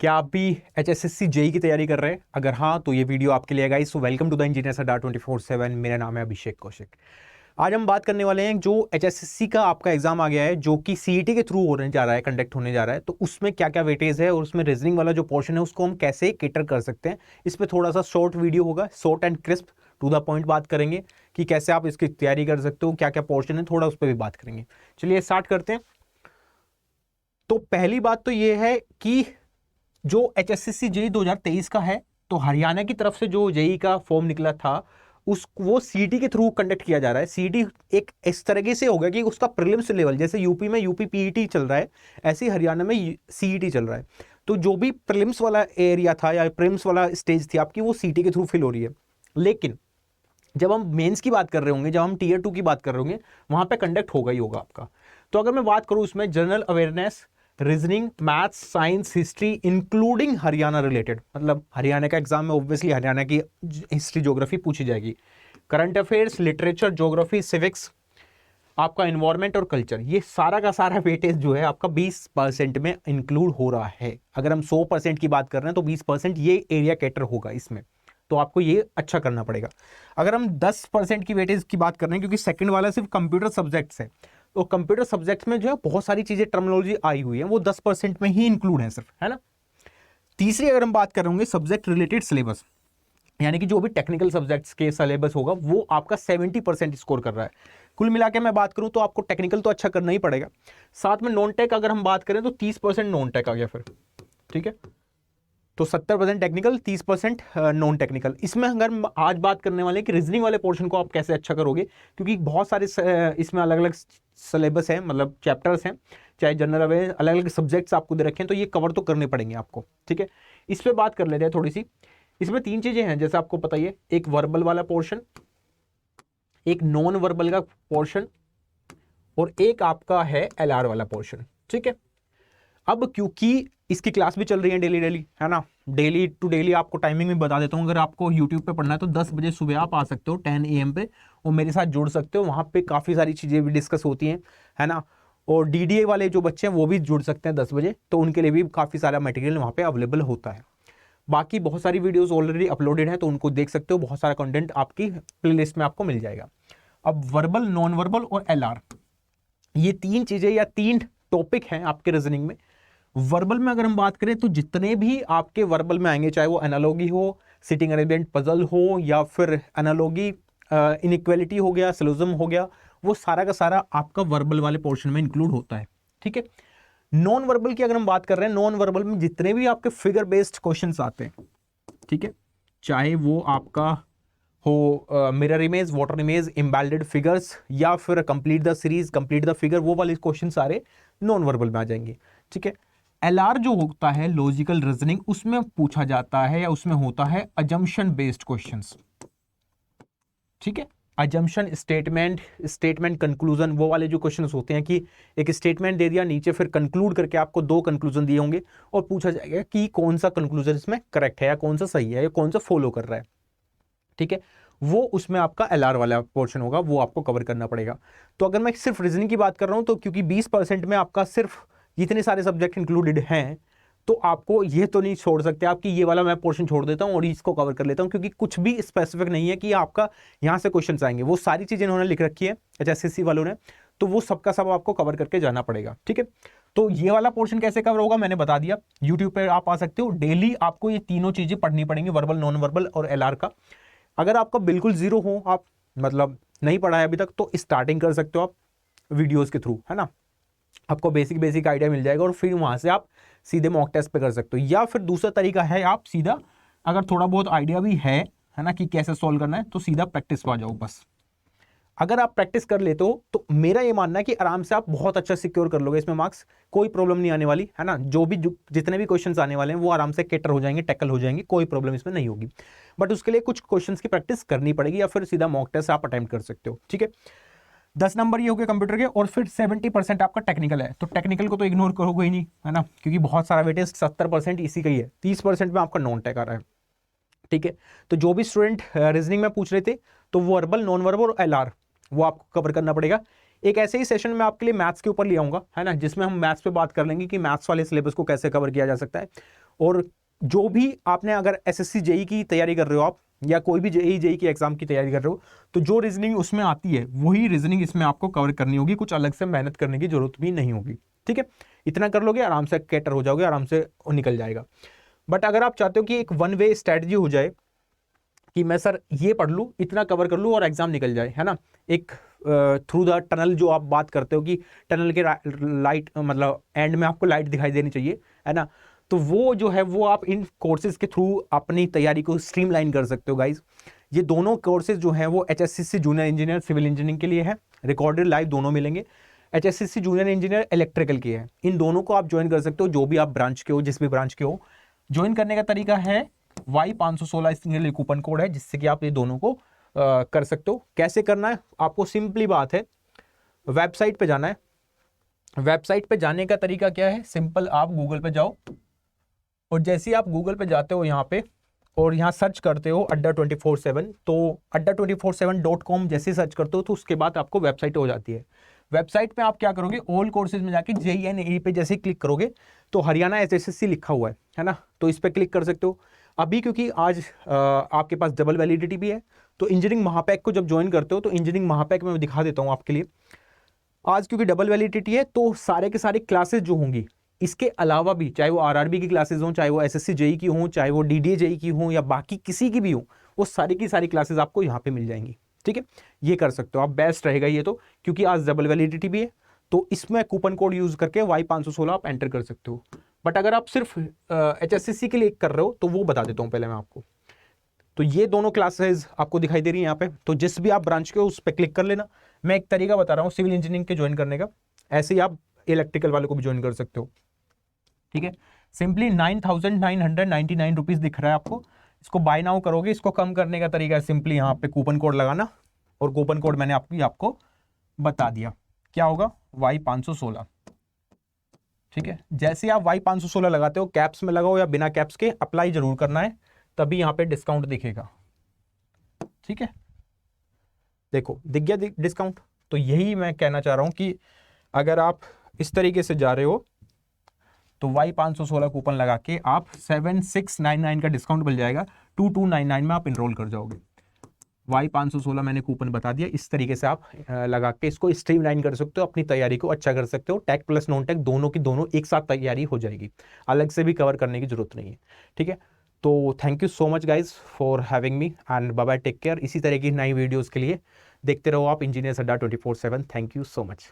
क्या आप भी HSSC जेई की तैयारी कर रहे हैं? अगर हाँ तो ये वीडियो आपके लिए guys. So welcome to the engineers Adda 24/7। मेरा नाम है अभिषेक कौशिक। आज हम बात करने वाले हैं जो HSSC का आपका एग्जाम आ गया है, जो कि CET के थ्रू होने जा रहा है, कंडक्ट होने जा रहा है। तो उसमें क्या क्या वेटेज है और उसमें रीजनिंग वाला जो पोर्शन है उसको हम कैसे कैटर कर सकते हैं। इस पर थोड़ा सा शॉर्ट वीडियो होगा, short and crisp to the point बात करेंगे कि कैसे आप इसकी तैयारी कर सकते हो, क्या क्या पोर्शन है, थोड़ा उस पर भी बात करेंगे। चलिए स्टार्ट करते हैं। तो पहली बात तो ये है कि जो HSSC जेई 2023 का है, तो हरियाणा की तरफ से जो जेई का फॉर्म निकला था उस वो सीईटी के थ्रू कंडक्ट किया जा रहा है। सीईटी एक इस तरीके से होगा कि उसका प्रीलिम्स लेवल, जैसे यूपी में यूपी पीईटी चल रहा है, ऐसे ही हरियाणा में सीईटी चल रहा है। तो जो भी प्रीलिम्स वाला एरिया था या प्रीलिम्स वाला स्टेज थी आपकी, वो सीईटी के थ्रू फिल हो रही है। लेकिन जब हम मेंस की बात कर रहे होंगे, जब हम टीयर 2 की बात कर रहे होंगे, वहां पे कंडक्ट होगा ही होगा आपका। तो अगर मैं बात करूं इसमें general awareness, reasoning, maths, science, history including Haryana related, मतलब हरियाणा का एग्जाम में ऑब्वियसली हरियाणा की हिस्ट्री ज्योग्राफी पूछी जाएगी, current affairs, literature, geography, civics, आपका इन्वायरमेंट और कल्चर, ये सारा का सारा वेटेज जो है आपका 20% में इंक्लूड हो रहा है। अगर हम 100% की बात कर रहे हैं तो 20% ये एरिया कैटर होगा इसमें। तो आपको ये अच्छा करना पड़ेगा। अगर हम 10% की वेटेज की बात कर रहे हैं, क्योंकि सेकंड वाला सिर्फ कंप्यूटर सब्जेक्ट्स है, तो कंप्यूटर सब्जेक्ट्स में जो है बहुत सारी चीजें टर्मिनोलॉजी आई हुई है, वो 10% में ही इंक्लूड है सिर्फ, है ना। तीसरी अगर हम बात कर रहे होंगे सब्जेक्ट रिलेटेड सिलेबस, यानी कि जो भी टेक्निकल सब्जेक्ट्स के सिलेबस होगा वो आपका 70% स्कोर कर रहा है। कुल मिला के मैं बात करूं तो आपको टेक्निकल तो अच्छा करना ही पड़ेगा। साथ में नॉन टेक अगर हम बात करें तो 30% नॉन टेक आ गया फिर, ठीक है। तो 70% टेक्निकल, 30% नॉन टेक्निकल। इसमें अगर हम आज बात करने वाले हैं कि रीजनिंग वाले पोर्शन को आप कैसे अच्छा करोगे, क्योंकि बहुत सारे इसमें अलग अलग सिलेबस है, मतलब चैप्टर्स हैं, चाहे जनरल अवेयर, अलग अलग सब्जेक्ट्स आपको दे रखे हैं, तो ये कवर तो करने पड़ेंगे आपको, ठीक है। इस पर बात कर लेते हैं थोड़ी सी। इसमें 3 चीजें हैं जैसे आपको पता ही है, एक वर्बल वाला पोर्शन, एक नॉन वर्बल का पोर्शन, और एक आपका है LR वाला पोर्शन, ठीक है। अब क्योंकि इसकी क्लास भी चल रही है डेली डेली, है ना, डेली टू डेली आपको टाइमिंग भी बता देता हूँ। अगर आपको यूट्यूब पे पढ़ना है तो 10 बजे सुबह आप आ सकते हो 10 AM पे, और मेरे साथ जुड़ सकते हो। वहाँ पे काफ़ी सारी चीज़ें भी डिस्कस होती हैं, है ना। और DDA वाले जो बच्चे हैं वो भी जुड़ सकते हैं 10 बजे, तो उनके लिए भी काफ़ी सारा मटेरियल वहाँ पे अवेलेबल होता है। बाकी बहुत सारी वीडियोज़ ऑलरेडी अपलोडेड है, तो उनको देख सकते हो, बहुत सारा कंटेंट आपकी प्लेलिस्ट में आपको मिल जाएगा। अब वर्बल, नॉन वर्बल और LR, ये 3 चीज़ें या 3 टॉपिक हैं आपके रीजनिंग में। वर्बल में अगर हम बात करें तो जितने भी आपके वर्बल में आएंगे, चाहे वो एनालॉगी हो, सिटिंग अरेंजमेंट पजल हो, या फिर एनालॉगी इनइक्वालिटी हो गया, सिलोजिज्म हो गया, वो सारा का सारा आपका वर्बल वाले पोर्शन में इंक्लूड होता है, ठीक है। नॉन वर्बल की अगर हम बात कर रहे हैं, नॉन वर्बल में जितने भी आपके फिगर बेस्ड क्वेश्चंस आते हैं, ठीक है, चाहे वो आपका हो mirror image, water image, embedded figures, या फिर complete the series, complete the figure, वो वाले क्वेश्चन सारे नॉन वर्बल में आ जाएंगे, ठीक है। LR जो होता है लॉजिकल रीजनिंग, उसमें पूछा जाता है या उसमें होता है अजम्पशन बेस्ड क्वेश्चंस, ठीक है। अजम्पशन, स्टेटमेंट कंक्लूजन, वो वाले जो क्वेश्चंस होते हैं कि एक स्टेटमेंट दे दिया, नीचे फिर कंक्लूड करके आपको 2 कंक्लूजन दिए होंगे और पूछा जाएगा कि कौन सा कंक्लूजन इसमें करेक्ट है, या कौन सा सही है, या कौन सा फॉलो कर रहा है, ठीक है। वो उसमें आपका LR वाला पोर्शन होगा, वो आपको कवर करना पड़ेगा। तो अगर मैं सिर्फ रीजनिंग की बात कर रहा हूं, तो क्योंकि 20% में आपका सिर्फ इतने सारे सब्जेक्ट इंक्लूडेड हैं, तो आपको ये तो नहीं छोड़ सकते आप कि ये वाला मैं पोर्शन छोड़ देता हूं और इसको कवर कर लेता हूं, क्योंकि कुछ भी स्पेसिफिक नहीं है कि आपका यहां से क्वेश्चन आएंगे। वो सारी चीजें इन्होंने लिख रखी है HSSC वालों ने, तो वो सबका सब आपको कवर करके जाना पड़ेगा, ठीक है। तो ये वाला पोर्शन कैसे कवर होगा मैंने बता दिया। यूट्यूब पर आप आ सकते हो, डेली आपको ये तीनों चीजें पढ़नी पड़ेंगी, वर्बल, नॉन वर्बल और LR का। अगर आपका बिल्कुल जीरो हो, आप मतलब नहीं पढ़ा है अभी तक, तो स्टार्टिंग कर सकते हो आप वीडियोस के थ्रू, है ना। आपको बेसिक आइडिया मिल जाएगा और फिर वहां से आप सीधे मॉक टेस्ट पे कर सकते हो। या फिर दूसरा तरीका है, आप सीधा अगर थोड़ा बहुत आइडिया भी है ना कि कैसे सॉल्व करना है, तो सीधा प्रैक्टिस पे आ जाओ बस। अगर आप प्रैक्टिस कर लेते हो तो मेरा ये मानना है कि आराम से आप बहुत अच्छा सिक्योर कर लोगे इसमें मार्क्स, कोई प्रॉब्लम नहीं आने वाली, है ना। जो भी जितने भी क्वेश्चंस आने वाले हैं वो आराम से कैटर हो जाएंगे, टैकल हो जाएंगे, कोई प्रॉब्लम इसमें नहीं होगी। बट उसके लिए कुछ क्वेश्चंस की प्रैक्टिस करनी पड़ेगी, या फिर सीधा मॉक टेस्ट आप अटेम्प्ट कर सकते हो, ठीक है। 10 नंबर ये हो गए कंप्यूटर के, और फिर 70% आपका टेक्निकल है, तो टेक्निकल को तो इग्नोर करोगे ही नहीं, है ना, क्योंकि बहुत सारा वेटेज 70% इसी का ही है। 30% में आपका नॉन टेक आ रहा है, ठीक है। तो जो भी स्टूडेंट रीजनिंग में पूछ रहे थे, तो वर्बल, नॉन वर्बल और LR वो आपको कवर करना पड़ेगा। एक ऐसे ही सेशन में आपके लिए मैथ्स के ऊपर ले आऊंगा, है ना, जिसमें हम मैथ्स पे बात कर लेंगे कि मैथ्स वाले सिलेबस को कैसे कवर किया जा सकता है। और जो भी आपने अगर एसएससी जेई की तैयारी कर रहे हो आप, या कोई भी जेई की एग्जाम की तैयारी कर रहे हो, तो जो रीजनिंग उसमें आती है वही रीजनिंग इसमें आपको कवर करनी होगी, कुछ अलग से मेहनत करने की जरूरत भी नहीं होगी। ठीक है, इतना कर लोगे आराम से कैटर हो जाओगे, आराम से निकल जाएगा। बट अगर आप चाहते हो कि एक वन वे स्ट्रेटजी हो जाए कि मैं सर ये पढ़ लूँ, इतना कवर कर लूँ और एग्जाम निकल जाए, है ना, एक थ्रू द टनल जो आप बात करते हो कि टनल के लाइट मतलब एंड में आपको लाइट दिखाई देनी चाहिए, है ना, तो वो जो है वो आप इन कोर्सेज के थ्रू अपनी तैयारी को स्ट्रीमलाइन कर सकते हो गाइज। ये दोनों कोर्सेज जो हैं वो HSCC junior engineer civil engineering के लिए है, रिकॉर्डेड लाइव दोनों मिलेंगे। HSCC जूनियर इंजीनियर इलेक्ट्रिकल की है, इन दोनों को आप ज्वाइन कर सकते हो, जो भी आप ब्रांच के हो, जिस भी ब्रांच के हो। ज्वाइन करने का तरीका है Y516 इसके लिए कूपन कोड है, जिससे कि आप ये दोनों को कर सकते हो। कैसे करना है आपको, सिंपली बात है, वेबसाइट पे जाना है। वेबसाइट पे जाने का तरीका क्या है, सिंपल, आप गूगल पे जाओ और जैसे ही आप गूगल पे जाते हो यहाँ पे और यहाँ सर्च करते हो अड्डा 24/7, तो adda247.com जैसे सर्च करते हो तो उसके बाद आपको वेबसाइट हो जाती है। वेबसाइट पे आप क्या करोगे, ऑल कोर्सेज में जाके JEE पे जैसे क्लिक करोगे तो हरियाणा HSSC लिखा हुआ है ना, तो इस पर क्लिक कर सकते हो। अभी क्योंकि आज आपके पास डबल वैलिडिटी भी है, तो इंजीनियरिंग महापैक को जब ज्वाइन करते हो तो इंजीनियरिंग महापैक में मैं दिखा देता हूँ आपके लिए। आज क्योंकि डबल वैलिडिटी है तो सारे के सारे क्लासेस जो होंगी, इसके अलावा भी, चाहे वो RRB की क्लासेस हों, चाहे वो SSC जेई की हों, चाहे वो DDA जेई की हों, या बाकी किसी की भी हो, वो सारी की सारी क्लासेस आपको यहाँ पे मिल जाएंगी। ठीक है, ये कर सकते हो आप, बेस्ट रहेगा ये तो, क्योंकि आज डबल वैलिडिटी भी है, तो इसमें कूपन कोड यूज करके Y516 आप एंटर कर सकते हो। बट अगर आप सिर्फ HSCC के लिए कर रहे हो तो वो बता देता हूँ पहले मैं आपको। तो ये दोनों क्लासेस आपको दिखाई दे रही है यहाँ पे, तो जिस भी आप ब्रांच के हो उस पर क्लिक कर लेना। मैं एक तरीका बता रहा हूँ सिविल इंजीनियरिंग के ज्वाइन करने का, ऐसे ही आप इलेक्ट्रिकल वाले को भी ज्वाइन कर सकते हो। ठीक है, सिंपली 9,999 रुपीज दिख रहा है आपको, इसको बाय नाउ करोगे। इसको कम करने का तरीका है सिंपली यहाँ पे कूपन कोड लगाना, और कूपन कोड मैंने आपको बता दिया क्या होगा, Y516। ठीक है, जैसे आप Y516 लगाते हो, कैप्स में लगाओ या बिना कैप्स के, अप्लाई जरूर करना है, तभी यहाँ पे डिस्काउंट दिखेगा। ठीक है, देखो दिख गया डिस्काउंट। तो यही मैं कहना चाह रहा हूं कि अगर आप इस तरीके से जा रहे हो तो Y516 कूपन लगा के आप 7699 का डिस्काउंट मिल जाएगा, 2299 में आप इनरोल कर जाओगे। Y516 मैंने कूपन बता दिया, इस तरीके से आप लगा के इसको स्ट्रीमलाइन कर सकते हो, अपनी तैयारी को अच्छा कर सकते हो। टेक प्लस नॉन टेक दोनों की दोनों एक साथ तैयारी हो जाएगी, अलग से भी कवर करने की जरूरत नहीं है। ठीक है, तो thank you so much guys for having me and bye bye, take care. इसी तरह की नई वीडियोज़ के लिए देखते रहो आप engineers Adda 24/7। Thank you so much.